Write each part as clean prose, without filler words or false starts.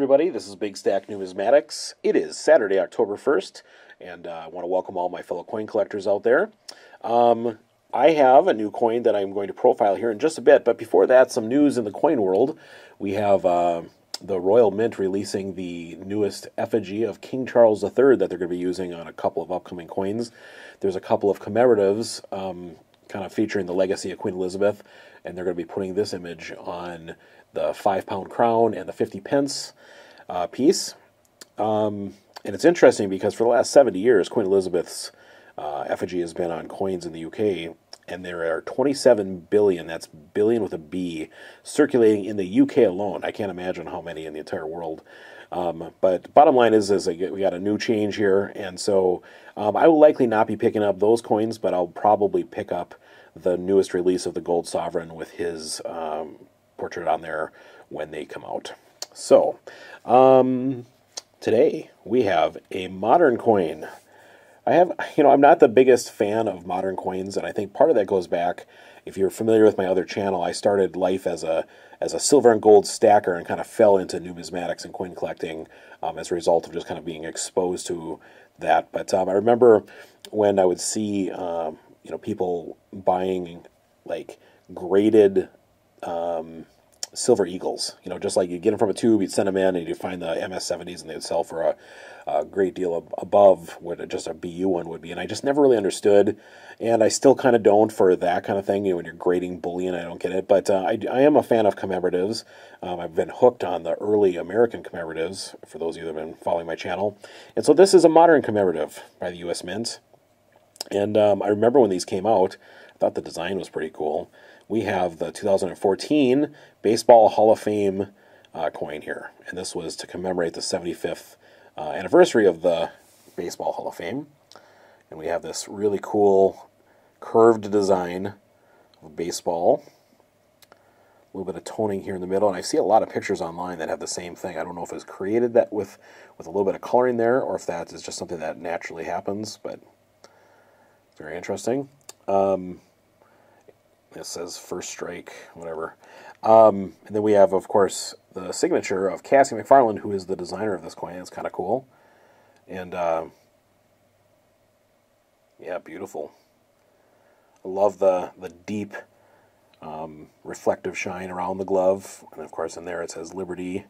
everybody, this is Big Stack Numismatics. It is Saturday, October 1st, and I want to welcome all my fellow coin collectors out there. I have a new coin that I'm going to profile here in just a bit, but before that, some news in the coin world. We have the Royal Mint releasing the newest effigy of King Charles III that they're going to be using on a couple of upcoming coins. There's a couple of commemoratives kind of featuring the legacy of Queen Elizabeth, and they're going to be putting this image on the 5-pound crown and the 50 pence piece. And it's interesting because for the last 70 years, Queen Elizabeth's effigy has been on coins in the UK, and there are 27 billion, that's billion with a B, circulating in the UK alone. I can't imagine how many in the entire world. But bottom line is we got a new change here, and so I will likely not be picking up those coins, but I'll probably pick up the newest release of the Gold Sovereign with his portrait on there when they come out. So, today we have a modern coin. I'm not the biggest fan of modern coins, and I think part of that goes back, if you're familiar with my other channel, I started life as a silver and gold stacker and kind of fell into numismatics and coin collecting as a result of just kind of being exposed to that. But I remember when I would see people buying like graded silver eagles, just like you get them from a tube, you'd send them in, and you'd find the MS70s, and they'd sell for a great deal above what just a BU one would be. And I just never really understood, and I still kind of don't for that kind of thing. When you're grading bullion, I don't get it. But I am a fan of commemoratives. I've been hooked on the early American commemoratives, for those of you that have been following my channel. And so this is a modern commemorative by the U.S. Mint. And I remember when these came out, I thought the design was pretty cool. We have the 2014 Baseball Hall of Fame coin here. And this was to commemorate the 75th anniversary of the Baseball Hall of Fame. And we have this really cool curved design of baseball. A little bit of toning here in the middle. And I see a lot of pictures online that have the same thing. I don't know if it's created that with a little bit of coloring there, or if that is just something that naturally happens, but very interesting. It says first strike, whatever. And then we have, of course, the signature of Cassie McFarland, who is the designer of this coin. It's kind of cool. And, yeah, beautiful. I love the deep reflective shine around the glove. And, of course, in there it says Liberty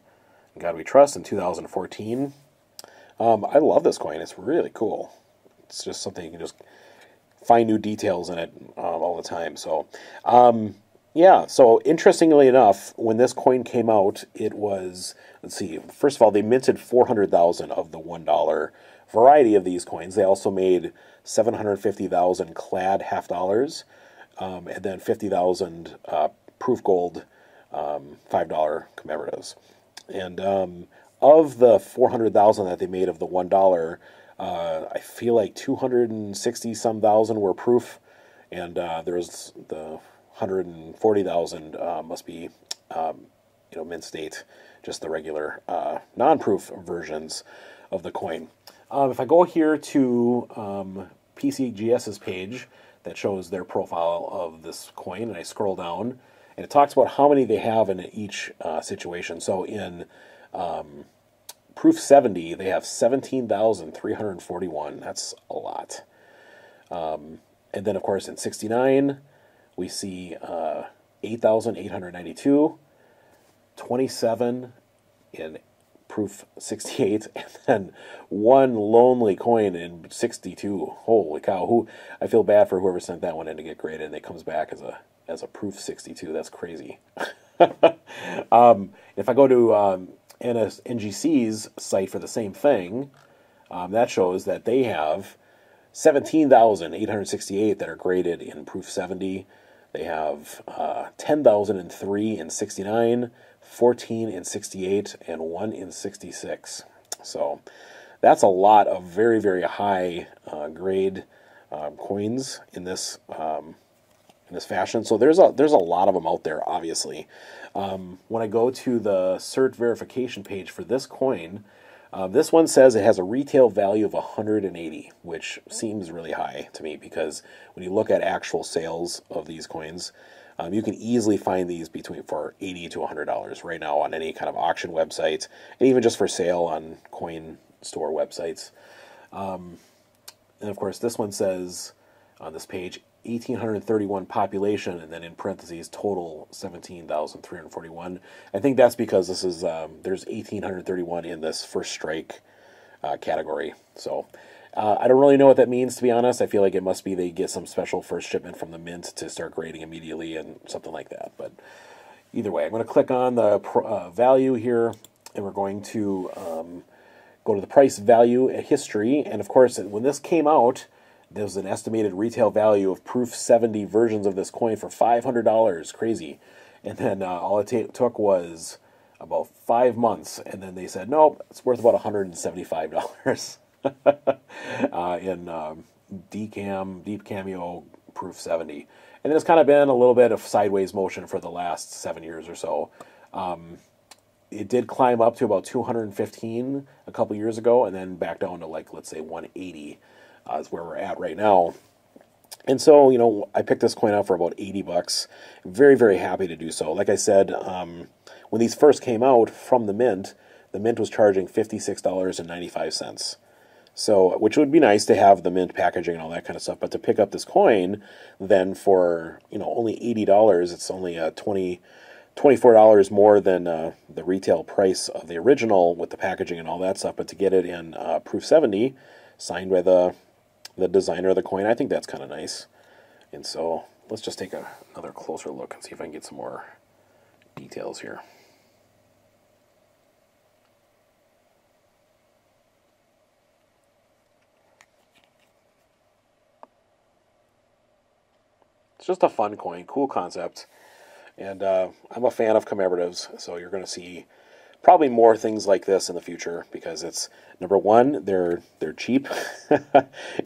and God We Trust in 2014. I love this coin. It's really cool. It's just something you can just find new details in it all the time. So, yeah, so interestingly enough, when this coin came out, it was, let's see, first of all, they minted 400,000 of the $1 variety of these coins. They also made 750,000 clad half-dollars, and then 50,000 proof gold $5 commemoratives. And of the 400,000 that they made of the $1, I feel like 260-some thousand were proof, and there's the 140,000 must be, mint state, just the regular non-proof versions of the coin. If I go here to PCGS's page that shows their profile of this coin, and I scroll down, and it talks about how many they have in each situation. So in Proof 70, they have 17,341. That's a lot. And then, of course, in 69, we see 8,892, 27 in Proof 68, and then one lonely coin in 62. Holy cow! I feel bad for whoever sent that one in to get graded, and it comes back as a Proof 62. That's crazy. If I go to NGC's site for the same thing, that shows that they have 17,868 that are graded in Proof 70. They have 10,003 in 69, 14 in 68, and 1 in 66. So that's a lot of very, very high grade coins in this fashion. So there's a lot of them out there, obviously. When I go to the cert verification page for this coin, This one says it has a retail value of 180, which seems really high to me because when you look at actual sales of these coins, you can easily find these for $80 to $100 right now on any kind of auction website, and even just for sale on coin store websites. And of course, this one says on this page 1,831 population, and then in parentheses total 17,341. I think that's because this is there's 1,831 in this first strike category. So I don't really know what that means, to be honest. I feel like it must be they get some special first shipment from the mint to start grading immediately and something like that. But either way, I'm going to click on the value here, and we're going to go to the price value history. And of course, when this came out, there was an estimated retail value of Proof 70 versions of this coin for $500. Crazy. And then all it took was about 5 months, and then they said, nope, it's worth about $175 in DCAM, Deep Cameo Proof 70. And it's kind of been a little bit of sideways motion for the last 7 years or so. It did climb up to about 215 a couple years ago, and then back down to, like, let's say 180 is where we're at right now. And so, you know, I picked this coin up for about $80. Very, very happy to do so. Like I said, when these first came out from the mint was charging $56.95. So, which would be nice to have the mint packaging and all that kind of stuff. But to pick up this coin, then for, you know, only $80, it's only $24 more than the retail price of the original with the packaging and all that stuff. But to get it in Proof 70, signed by the designer of the coin, I think that's kind of nice. And so let's just take another closer look and see if I can get some more details here. It's just a fun coin, cool concept. And I'm a fan of commemoratives, so you're going to see probably more things like this in the future because it's, number one, they're cheap,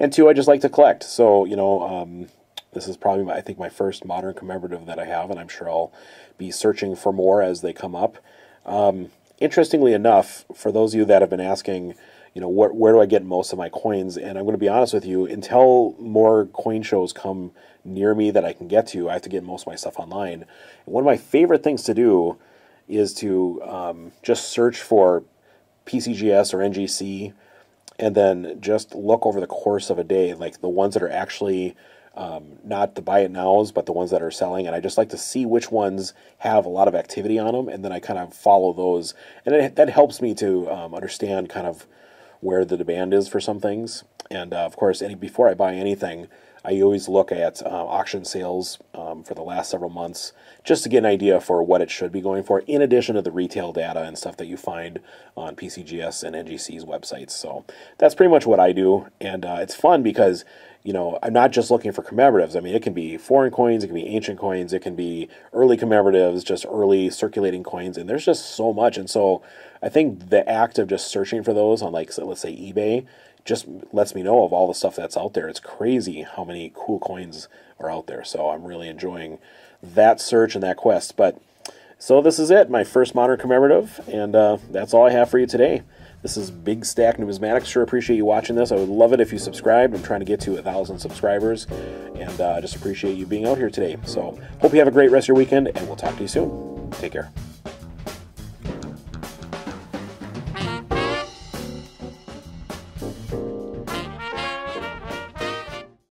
and two, I just like to collect. So, you know, this is probably, I think, my first modern commemorative that I have, and I'm sure I'll be searching for more as they come up. Interestingly enough, for those of you that have been asking, you know, where do I get most of my coins? And I'm going to be honest with you, until more coin shows come near me that I can get to, I have to get most of my stuff online. And one of my favorite things to do is to just search for PCGS or NGC, and then just look over the course of a day, like the ones that are actually not the buy it nows, but the ones that are selling. And I just like to see which ones have a lot of activity on them, and then I kind of follow those. And that helps me to understand kind of where the demand is for some things. And of course, before I buy anything, I always look at auction sales for the last several months just to get an idea for what it should be going for, in addition to the retail data and stuff that you find on PCGS and NGC's websites. So that's pretty much what I do, and it's fun because, you know, I'm not just looking for commemoratives. I mean, it can be foreign coins, it can be ancient coins, it can be early commemoratives, just early circulating coins, and there's just so much. And so I think the act of just searching for those on, like, let's say eBay, just lets me know of all the stuff that's out there. It's crazy how many cool coins are out there. So I'm really enjoying that search and that quest. But so this is it, my first modern commemorative, and that's all I have for you today. This is Big Stack Numismatics. Sure appreciate you watching this. I would love it if you subscribed. I'm trying to get to 1,000 subscribers, and I just appreciate you being out here today. So hope you have a great rest of your weekend, and we'll talk to you soon. Take care.